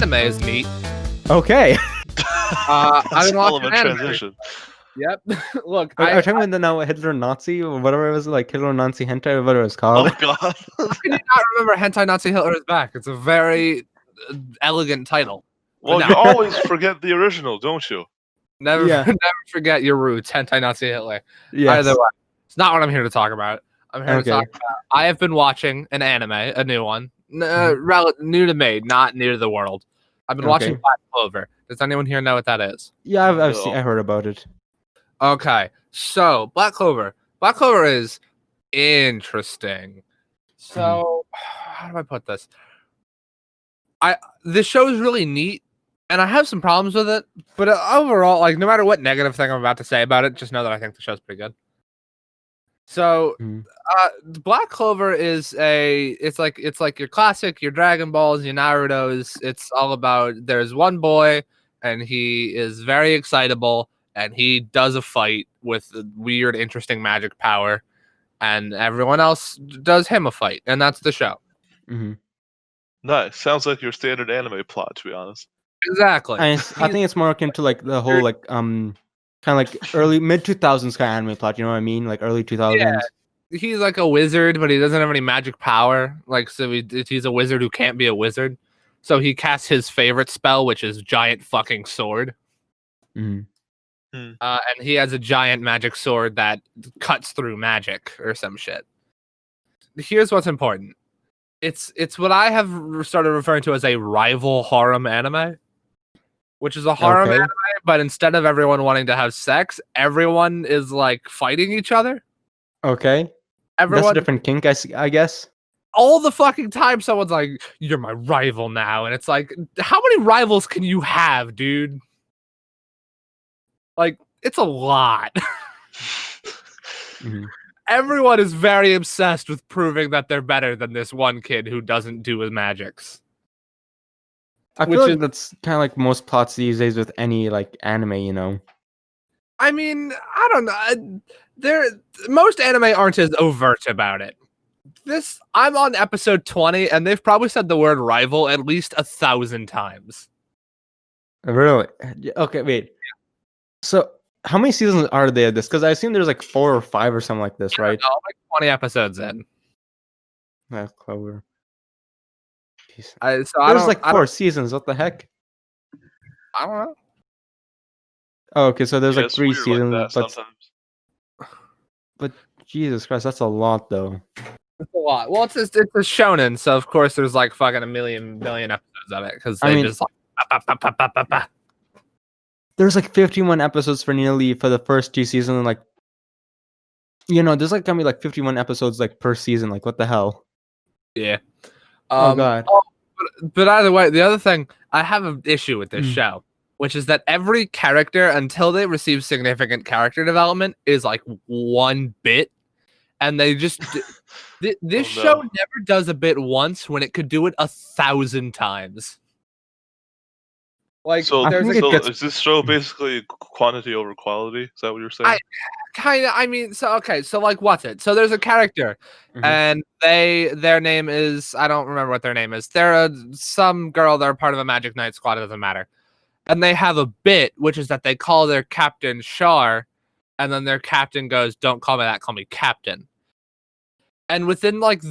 anime is neat. Okay. I've That's been a hell of watching a anime. transition. Yep. Look, Are you talking about the now Hitler Nazi or whatever it was, like Hitler Nazi hentai or whatever it was called? Oh god. how can you not remember Hentai Nazi Hitler is Back? It's a very elegant title. Well, no. you always forget the original, don't you? Never, Yeah. never forget your roots. Hentai Nazi Hitler. Yes. Either way, it's not what I'm here to talk about. I'm here to Okay. talk about. I have been watching an anime, a new one, new to me, not new to the world. I've been watching Okay. Black Clover. Does anyone here know what that is? Yeah, I've No. seen, I heard about it. Okay, so Black Clover. Black Clover is interesting. So, how do I put this? This show is really neat, and I have some problems with it. But overall, like no matter what negative thing I'm about to say about it, just know that I think the show's pretty good. So, Mhm. Black Clover is it's like your classic, your Dragon Balls, your Naruto's. It's all about there's one boy, and he is very excitable, and he does a fight with a weird, interesting magic power, and everyone else does him a fight, and that's the show. Mhm. Nice. Sounds like your standard anime plot, to be honest. Exactly. I think it's more akin to like the whole like kind of like early mid 2000s kind of anime plot. You know what I mean? Like early 2000s. Yeah. He's like a wizard, but he doesn't have any magic power. Like, so he's a wizard who can't be a wizard. So he casts his favorite spell, which is giant fucking sword. Mhm. And he has a giant magic sword that cuts through magic or some shit. Here's what's important. It's what I have started referring to as a rival harem anime, which is a harem Okay. anime, but instead of everyone wanting to have sex, everyone is like fighting each other. Okay. That's a Everyone, different kink, I guess. all the fucking time, someone's like, "You're my rival now," and it's like, how many rivals can you have, dude? Like, it's a lot. Mhm. Everyone is very obsessed with proving that they're better than this one kid who doesn't do his magics. I Which feel like is- that's kind of like most plots these days with any like anime, you know. I mean, I don't know. Most anime aren't as overt about it. I'm on episode 20, and they've probably said the word rival at least 1,000 times. Really? Okay, wait. So, how many seasons are there of this? Because I assume there's like 4 or 5 or something like this, right? No, I'm like 20 episodes in. That's clever. Jeez. So There's like 4 seasons. What the heck? I don't know. Oh, okay, so there's Yeah, like it's 3 weird seasons, like that sometimes. but Jesus Christ, that's a lot though. It's a lot. Well, it's a shonen, so of course there's like fucking a billion episodes of it because I they mean- just like ba. There's like 51 episodes for the first 2 seasons, and like, you know, there's like gonna be like 51 episodes like per season. Like, what the hell? Yeah. Oh God. But either way, the other thing I have an issue with this Mm. show, which is that every character, until they receive significant character development, is like one bit, and they just this Oh, no. show never does a bit once when it could do it 1,000 times. Like, So, I there's think a it gets- is this show basically quantity over quality? Is that what you're saying? kind of. I mean, so okay, so like, what's it? So there's a character, Mhm. and their name is, I don't remember what their name is. They're some girl. They're part of a Magic Knight squad. It doesn't matter. And they have a bit, which is that they call their captain Char, and then their captain goes, "Don't call me that. Call me Captain." And within like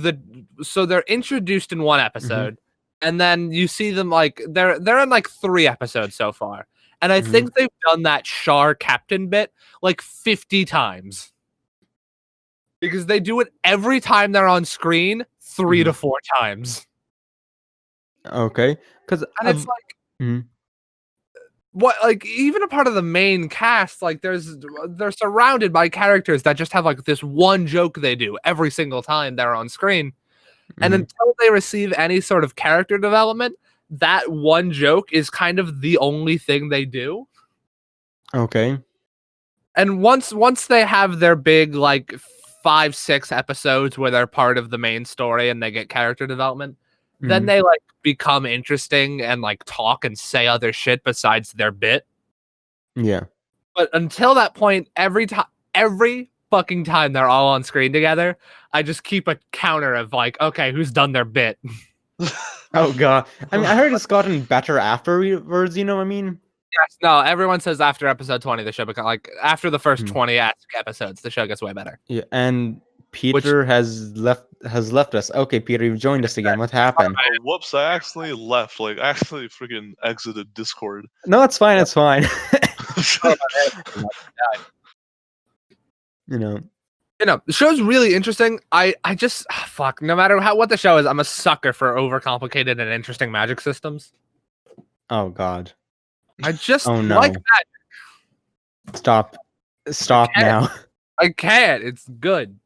so they're introduced in one episode, and then you see them like they're in like 3 episodes so far. And I Mhm. think they've done that Char captain bit like 50 times. Because they do it every time they're on screen 3 to 4 times. Okay, because And it's like Mhm. what, like, even a part of the main cast, like they're surrounded by characters that just have like this one joke they do every single time they're on screen. And until they receive any sort of character development, that one joke is kind of the only thing they do. okay, And once they have their big like 5-6 episodes where they're part of the main story and they get character development, then Mhm. they like become interesting and like talk and say other shit besides their bit. Yeah. But until that point, every fucking time they're all on screen together, I just keep a counter of like, okay, who's done their bit? Oh god. I mean, I heard it's gotten better afterwards. You know what I mean? Yes, no, everyone says after episode 20 the show becomes like after the first Hmm. 20 episodes the show gets way better. Yeah, and Peter has left us. Okay, Peter, you've joined us again. What happened? Oh, whoops! I accidentally left. Like, actually, freaking exited Discord. No, it's fine. It's fine. You know. You know, the show's really interesting. I just fuck. No matter what the show is, I'm a sucker for overcomplicated and interesting magic systems. Oh god. I just Oh no. like magic. Stop now. I can't. It's good.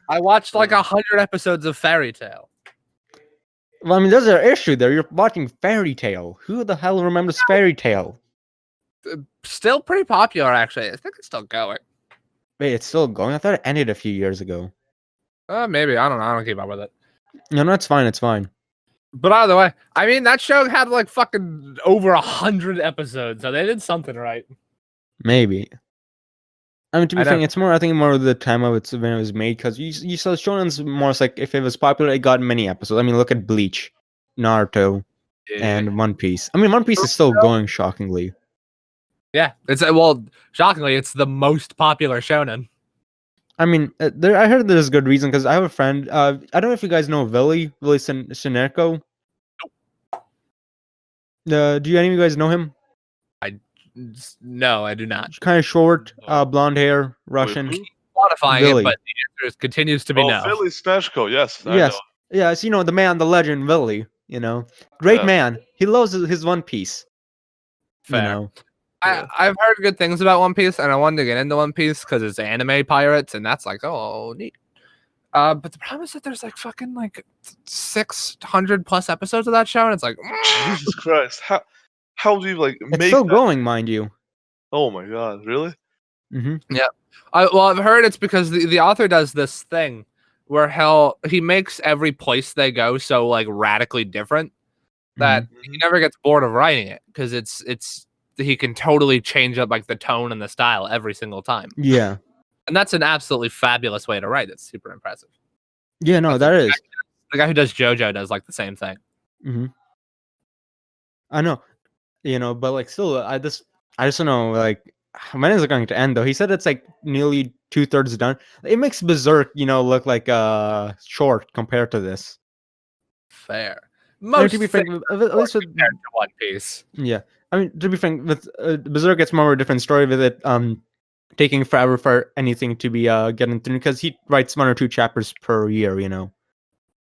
I watched like 100 episodes of Fairy Tale. Well, I mean, there's an issue there. You're watching Fairy Tale. Who the hell remembers Fairy Tale? Still pretty popular, actually. I think it's still going. Wait, it's still going? I thought it ended a few years ago. Maybe. I don't know. I don't keep up with it. No, it's fine. It's fine. But either way, I mean, that show had like fucking over 100 episodes, so they did something right. Maybe. I mean, to be I know. frank, it's more. I think more of the time of it when it was made, because you saw Shonen's more like if it was popular, it got many episodes. I mean, look at Bleach, Naruto, and One Piece. I mean, One Piece is still going shockingly. Yeah, it's well, shockingly, it's the most popular shonen. I mean, I heard there's good reason because I have a friend. I don't know if you guys know Willie Sinerko. Do any of you guys know him? No, I do not. Kind of short, blonde hair, Russian. Who? Quantifying Billy. it, but the answer continues to be Oh, no. Philly Snatchko. Yes. I Yes, know. yes, you know the man, the legend, Willie. You know, great Yeah. man. He loves his One Piece. Fair. You know, I've heard good things about One Piece, and I wanted to get into One Piece because it's anime pirates, and that's like, oh, neat. But the problem is that there's like fucking like 600 plus episodes of that show, and it's like, Jesus Christ! How do you like it's make still that? going, mind you. Oh my God! Really? Mm-hmm. well, I've heard it's because the author does this thing where he makes every place they go so like radically different that he never gets bored of writing it because it's he can totally change up like the tone and the style every single time. Yeah. And that's an absolutely fabulous way to write. It's super impressive. Yeah, no, that is. The guy who does JoJo does like the same thing. Mm-hmm. I know, you know, but like still, I just don't know, like when is it going to end though? He said it's like nearly 2/3 done. It makes Berserk, you know, look like short compared to this. Fair. I mean, Most to be frank, at least with compared to One Piece. yeah, I mean to be frank, with Berserk, it's more of a different story with it. Taking forever for anything to be getting through because he writes 1 or 2 chapters per year, you know.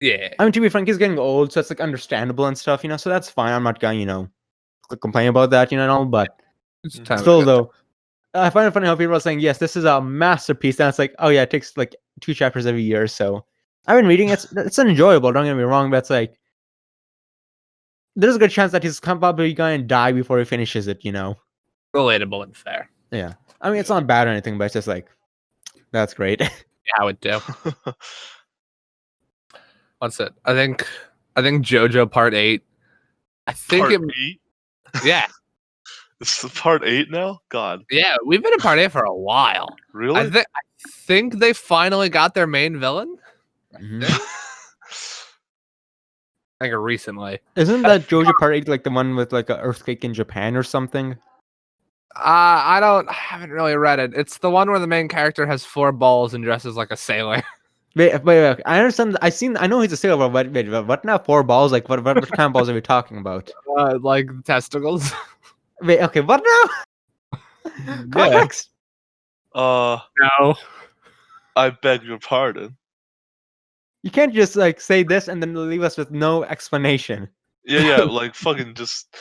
Yeah. I mean, to be frank, he's getting old, so it's like understandable and stuff, you know. So that's fine. I'm not gonna, you know, complain about that, you know. But It's time still, to- though, I find it funny how people are saying, "Yes, this is a masterpiece," and it's like, "Oh yeah, it takes like 2 chapters every year." So I've been reading it. It's enjoyable. Don't get me wrong, but it's like there's a good chance that he's probably going to die before he finishes it, you know. relatable and fair. Yeah, I mean, it's not bad or anything, but it's just like that's great. Yeah, I would do. What's it? I think JoJo Part 8. I think Part it. 8? Yeah, It's the Part 8 now. God, yeah. We've been in Part 8 for a while. really? I think they finally got their main villain. Mhm. Like recently. Isn't that JoJo Part 8 like the one with like an earthquake in Japan or something? I haven't really read it. It's the one where the main character has 4 balls and dresses like a sailor. Wait. I understand. I know he's a sailor, but wait, what now? 4 balls? Like what kind of balls are we talking about? Like testicles. Wait, okay, what now? Context. Uh, No. I beg your pardon. You can't just like say this and then leave us with no explanation. Yeah, like fucking just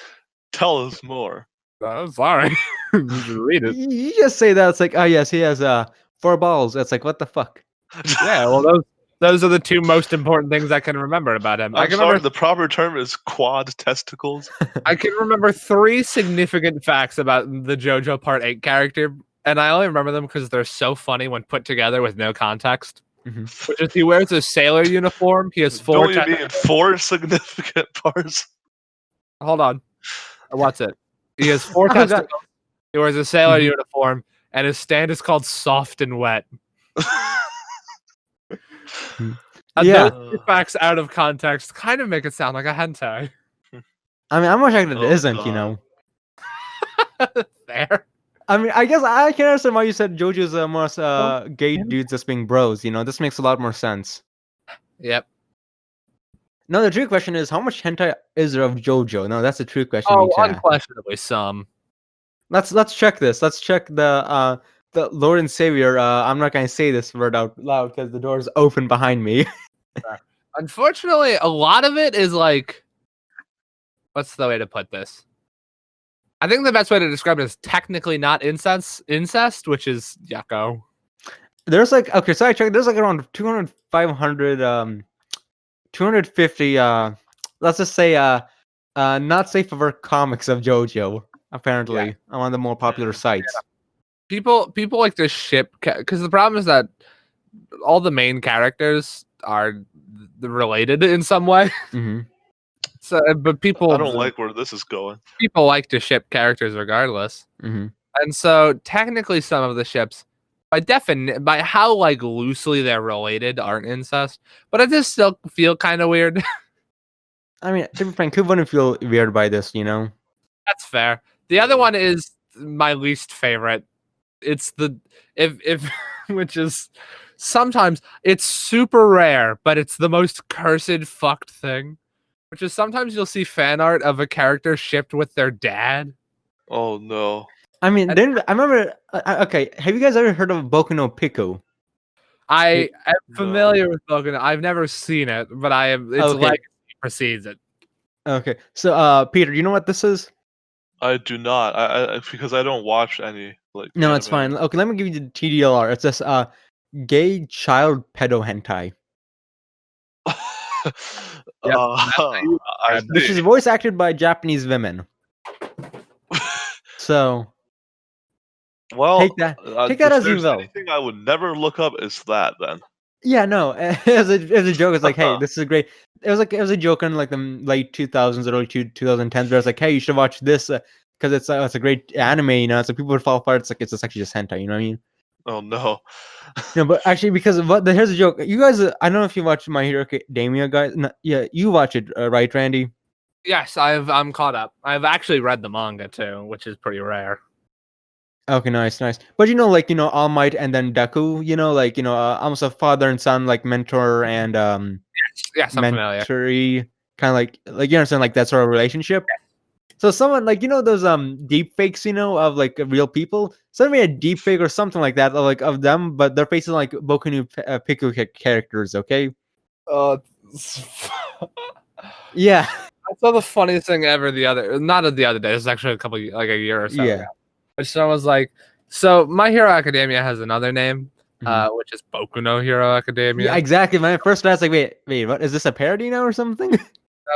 tell us more. I'm sorry. You should read it. You just say that it's like, oh yes, he has 4 balls. That's like, what the fuck? Yeah, well, those are the 2 most important things I can remember about him. I I'm can sorry, remember the proper term is quad testicles. I can remember 3 significant facts about the JoJo Part 8 character, and I only remember them because they're so funny when put together with no context. Mhm. Which is he wears a sailor uniform. He has 4 Don't you mean 4 significant parts? Hold on. What's it? He has 4 Oh, God. testicles. He wears a sailor Mhm. uniform, and his stand is called Soft and Wet. Yeah. Those facts out of context kind of make it sound like a hentai. I mean, I'm not sure it Oh, isn't, you God. know. Fair. I mean, I guess I can understand why you said JoJo's most gay yeah. dudes just being bros. You know, this makes a lot more sense. Yep. No, the true question is how much hentai is there of JoJo? No, that's the true question. Oh, We need to ask. unquestionably some. Let's check this. Let's check the Lord and Savior. I'm not gonna say this word out loud because the door is open behind me. Unfortunately, a lot of it is like, what's the way to put this? I think the best way to describe it is technically not incest, which is yucko. There's like, okay, so I checked. There's like around 200, 500, 250. Let's just say not safe for work comics of JoJo. Apparently, on one of the more popular sites. People like to ship because the problem is that all the main characters are related in some way. Mm-hmm. So, but people I don't like where this is going. people like to ship characters regardless. Mm-hmm. And so technically some of the ships by how like loosely they're related aren't incest, but it does still feel kind of weird. I mean, to be frank, who wouldn't feel weird by this? You know. That's fair. The other one is my least favorite. It's the if which is sometimes it's super rare, but it's the most cursed fucked thing. Which is sometimes you'll see fan art of a character shipped with their dad. Oh no. I mean, And- then I remember. Okay, have you guys ever heard of Boku no Pico? I am No. familiar with Boku. I've never seen it, but I am. Its Okay. legacy precedes it. Okay, so Peter, you know what this is? I do not. I because I don't watch any like. No, it's fine. anime. Okay, let me give you the TDLR. It's this gay child pedo hentai, Yep, I which is see. voice acted by Japanese women. So Well, take that if as you there's will. anything I would never look up, is that then? Yeah, no, as a joke, it's like, hey, this is a great. It was a joke in like the late 2000s, early 2010s. Where it's like, hey, you should watch this because it's a great anime. You know, it's like people would fall apart. It's like it's actually just hentai. You know what I mean? Oh no. No, but actually, because of here's a joke. You guys, I don't know if you watch My Hero Academia, guys. No, yeah, you watch it, right, Randy? Yes, I'm caught up. I've actually read the manga too, which is pretty rare. Okay, nice. But you know, like All Might and then Deku. You know, like almost a father and son, like mentor and Yes, I'm familiar. mentoree, kind of like you understand, like that sort of relationship. So someone like those deep fakes, of like real people. Someone made a deep fake or something like that, of them, but their faces are like Boku no Pico characters. Okay. Yeah. I saw the funniest thing ever not the other day. This is actually like a year or so Yeah. ago. Which someone was like, so My Hero Academia has another name, Mhm. which is Boku no Hero Academia. Yeah, exactly. My first thought was like, wait, what is this a parody now or something?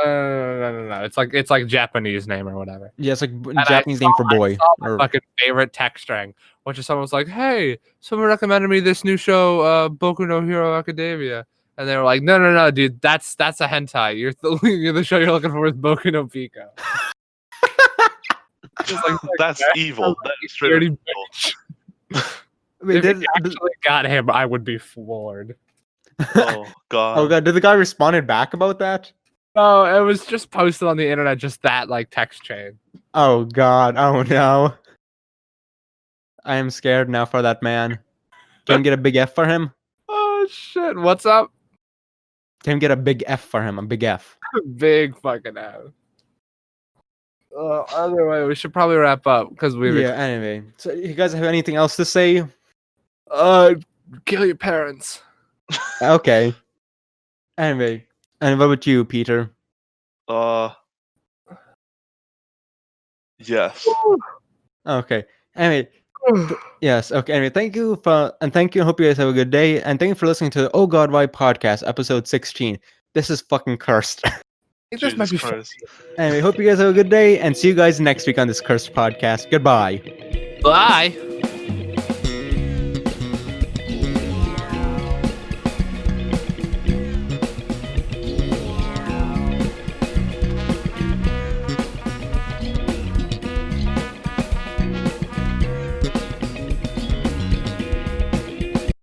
No. It's like Japanese name or whatever. Yeah, it's like I Japanese name for boy. I saw my Or fucking favorite text string, which is someone was like, "Hey, someone recommended me this new show, Boku no Hero Academia," and they were like, "No, dude, that's a hentai. You're the show you're looking for is Boku no Pico." Just like, That's "Okay." evil. That is straight Dirty up evil. wait, If it actually got him, I would be floored. Oh god. oh god, did the guy responded back about that? No, it was just posted on the internet, just that like text chain. Oh god, oh no. I am scared now for that man. Can we get a big F for him? Oh shit! What's up? Can we get a big F for him? A big F. Big fucking F. Either way, we should probably wrap up because Yeah, anyway. So you guys have anything else to say? Kill your parents. Okay. Anyway. And what about you, Peter? Yes. Okay. Anyway. Yes. Okay. Anyway, thank you. I hope you guys have a good day. And thank you for listening to the Oh God Why podcast, episode 16. This is fucking cursed. I think this might Jesus be Christ. Anyway, hope you guys have a good day and see you guys next week on this cursed podcast. Goodbye. Bye.